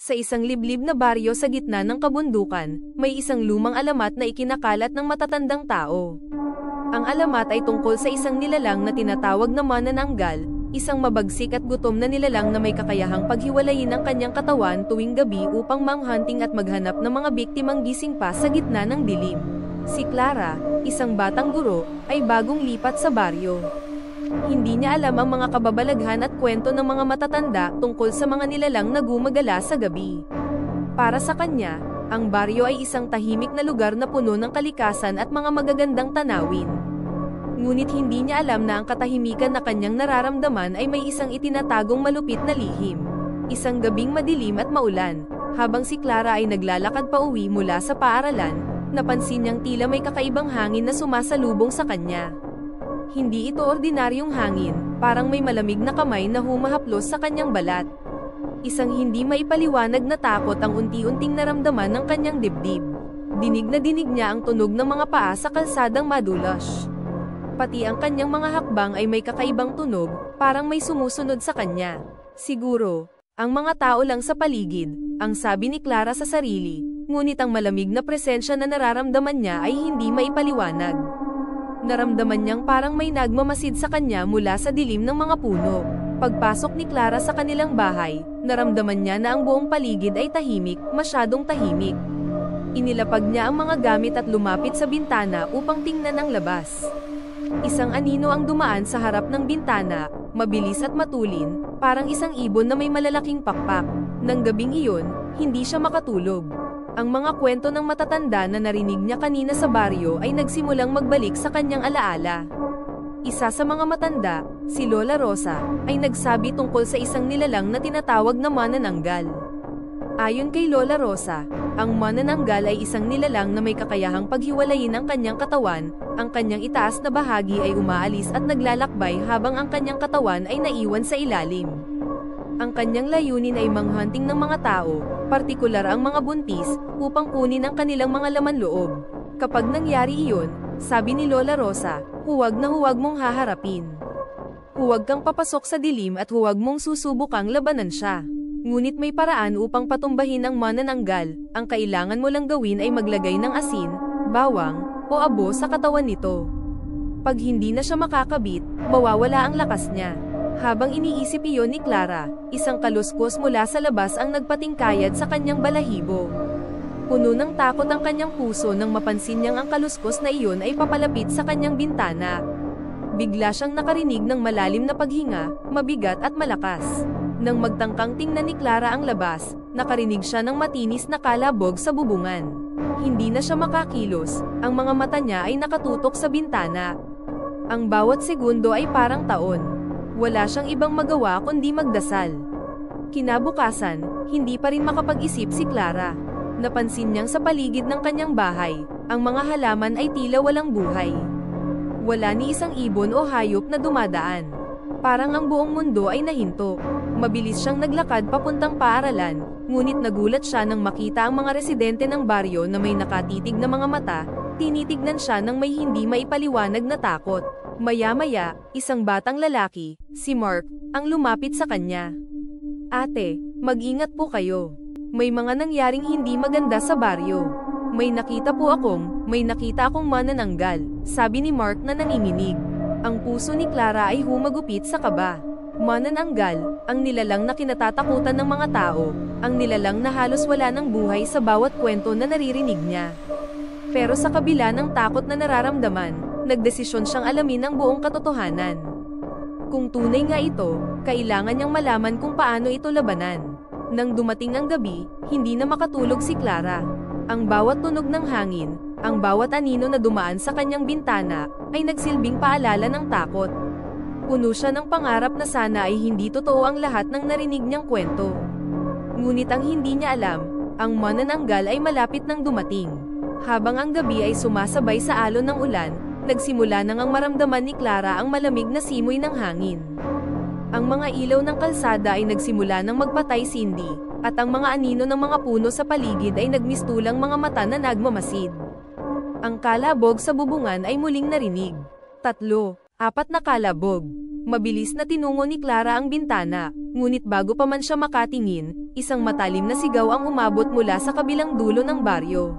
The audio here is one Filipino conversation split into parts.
Sa isang liblib na baryo sa gitna ng kabundukan, may isang lumang alamat na ikinakalat ng matatandang tao. Ang alamat ay tungkol sa isang nilalang na tinatawag na manananggal, isang mabagsik at gutom na nilalang na may kakayahang paghiwalayin ang kanyang katawan tuwing gabi upang manghunting at maghanap ng mga biktimang gising pa sa gitna ng dilim. Si Clara, isang batang guro, ay bagong lipat sa baryo. Hindi niya alam ang mga kababalaghan at kwento ng mga matatanda tungkol sa mga nilalang na gumagala sa gabi. Para sa kanya, ang baryo ay isang tahimik na lugar na puno ng kalikasan at mga magagandang tanawin. Ngunit hindi niya alam na ang katahimikan na kanyang nararamdaman ay may isang itinatagong malupit na lihim. Isang gabing madilim at maulan, habang si Clara ay naglalakad pa uwi mula sa paaralan, napansin niyang tila may kakaibang hangin na sumasalubong sa kanya. Hindi ito ordinaryong hangin, parang may malamig na kamay na humahaplos sa kanyang balat. Isang hindi maipaliwanag na takot ang unti-unting naramdaman ng kanyang dibdib. Dinig na dinig niya ang tunog ng mga paa sa kalsadang madulas. Pati ang kanyang mga hakbang ay may kakaibang tunog, parang may sumusunod sa kanya. Siguro, ang mga tao lang sa paligid, ang sabi ni Clara sa sarili, ngunit ang malamig na presensya na nararamdaman niya ay hindi maipaliwanag. Naramdaman niyang parang may nagmamasid sa kanya mula sa dilim ng mga puno. Pagpasok ni Clara sa kanilang bahay, naramdaman niya na ang buong paligid ay tahimik, masyadong tahimik. Inilapag niya ang mga gamit at lumapit sa bintana upang tingnan ang labas. Isang anino ang dumaan sa harap ng bintana, mabilis at matulin, parang isang ibon na may malalaking pakpak. Nang gabing iyon, hindi siya makatulog. Ang mga kwento ng matatanda na narinig niya kanina sa baryo ay nagsimulang magbalik sa kanyang alaala. Isa sa mga matanda, si Lola Rosa, ay nagsabi tungkol sa isang nilalang na tinatawag na manananggal. Ayon kay Lola Rosa, ang manananggal ay isang nilalang na may kakayahang paghiwalayin ang kanyang katawan, ang kanyang itaas na bahagi ay umaalis at naglalakbay habang ang kanyang katawan ay naiwan sa ilalim. Ang kanyang layunin ay manghunting ng mga tao, partikular ang mga buntis, upang kunin ang kanilang mga laman loob. Kapag nangyari iyon, sabi ni Lola Rosa, huwag na huwag mong haharapin. Huwag kang papasok sa dilim at huwag mong susubukang labanan siya. Ngunit may paraan upang patumbahin ang manananggal, ang kailangan mo lang gawin ay maglagay ng asin, bawang, o abo sa katawan nito. Pag hindi na siya makakabit, mawawala ang lakas niya. Habang iniisip iyon ni Clara, isang kaluskos mula sa labas ang nagpatingkayad sa kanyang balahibo. Puno ng takot ang kanyang puso nang mapansin niyang ang kaluskos na iyon ay papalapit sa kanyang bintana. Bigla siyang nakarinig ng malalim na paghinga, mabigat at malakas. Nang magtangkang tingnan ni Clara ang labas, nakarinig siya ng matinis na kalabog sa bubungan. Hindi na siya makakilos, ang mga mata niya ay nakatutok sa bintana. Ang bawat segundo ay parang taon. Wala siyang ibang magawa kundi magdasal. Kinabukasan, hindi pa rin makapag-isip si Clara. Napansin niyang sa paligid ng kanyang bahay, ang mga halaman ay tila walang buhay. Wala ni isang ibon o hayop na dumadaan. Parang ang buong mundo ay nahinto. Mabilis siyang naglakad papuntang paaralan, ngunit nagulat siya nang makita ang mga residente ng baryo na may nakatitig na mga mata, tinitignan siya ng may hindi maipaliwanag na takot. Maya-maya, isang batang lalaki, si Mark, ang lumapit sa kanya. Ate, mag-ingat po kayo. May mga nangyaring hindi maganda sa baryo. May nakita akong manananggal, sabi ni Mark na nanginginig. Ang puso ni Clara ay humagupit sa kaba. Manananggal, ang nilalang na kinatatakutan ng mga tao, ang nilalang na halos wala ng buhay sa bawat kwento na naririnig niya. Pero sa kabila ng takot na nararamdaman, nagdesisyon siyang alamin ang buong katotohanan. Kung tunay nga ito, kailangan niyang malaman kung paano ito labanan. Nang dumating ang gabi, hindi na makatulog si Clara. Ang bawat tunog ng hangin, ang bawat anino na dumaan sa kanyang bintana, ay nagsilbing paalala ng takot. Puno siya ng pangarap na sana ay hindi totoo ang lahat ng narinig niyang kwento. Ngunit ang hindi niya alam, ang manananggal ay malapit nang dumating. Habang ang gabi ay sumasabay sa alon ng ulan, nagsimula nang ang maramdaman ni Clara ang malamig na simoy ng hangin. Ang mga ilaw ng kalsada ay nagsimula nang magpatay-sindi, at ang mga anino ng mga puno sa paligid ay nagmistulang mga mata na nagmamasid. Ang kalabog sa bubungan ay muling narinig. 3, 4 na kalabog. Mabilis na tinungo ni Clara ang bintana, ngunit bago pa man siya makatingin, isang matalim na sigaw ang umabot mula sa kabilang dulo ng baryo.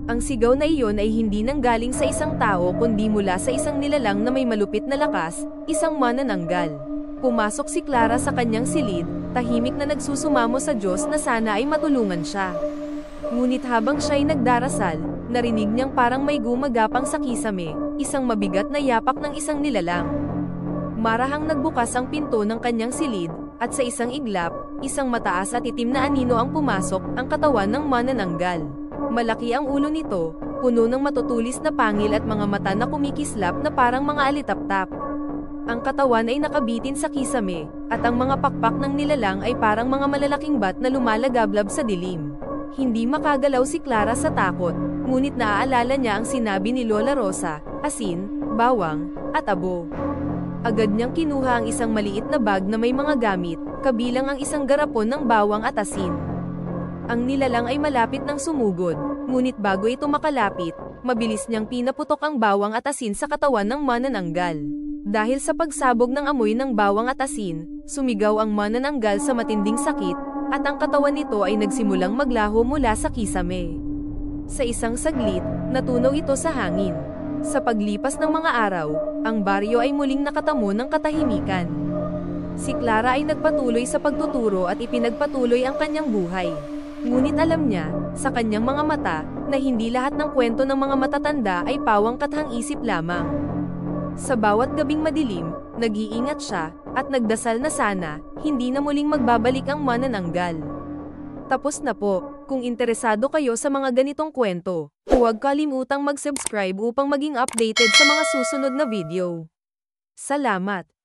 Ang sigaw na iyon ay hindi nanggaling sa isang tao kundi mula sa isang nilalang na may malupit na lakas, isang manananggal. Pumasok si Clara sa kanyang silid, tahimik na nagsusumamo sa Diyos na sana ay matulungan siya. Ngunit habang siya'y nagdarasal, narinig niyang parang may gumagapang sa kisame, isang mabigat na yapak ng isang nilalang. Marahang nagbukas ang pinto ng kanyang silid, at sa isang iglap, isang mataas at itim na anino ang pumasok, ang katawan ng manananggal. Malaki ang ulo nito, puno ng matutulis na pangil at mga mata na kumikislap na parang mga alitaptap. Ang katawan ay nakabitin sa kisame, at ang mga pakpak ng nilalang ay parang mga malalaking bat na lumalagablab sa dilim. Hindi makagalaw si Clara sa takot, ngunit naaalala niya ang sinabi ni Lola Rosa, asin, bawang, at abo. Agad niyang kinuha ang isang maliit na bag na may mga gamit, kabilang ang isang garapon ng bawang at asin. Ang nilalang ay malapit ng sumugod, ngunit bago ito makalapit, mabilis niyang pinaputok ang bawang at asin sa katawan ng manananggal. Dahil sa pagsabog ng amoy ng bawang at asin, sumigaw ang manananggal sa matinding sakit, at ang katawan nito ay nagsimulang maglaho mula sa kisame. Sa isang saglit, natunaw ito sa hangin. Sa paglipas ng mga araw, ang baryo ay muling nakatamo ng katahimikan. Si Clara ay nagpatuloy sa pagtuturo at ipinagpatuloy ang kanyang buhay. Ngunit alam niya, sa kanyang mga mata, na hindi lahat ng kwento ng mga matatanda ay pawang kathang isip lamang. Sa bawat gabing madilim, nag-iingat siya, at nagdasal na sana, hindi na muling magbabalik ang manananggal. Tapos na po. Kung interesado kayo sa mga ganitong kwento, huwag kalimutang mag-subscribe upang maging updated sa mga susunod na video. Salamat!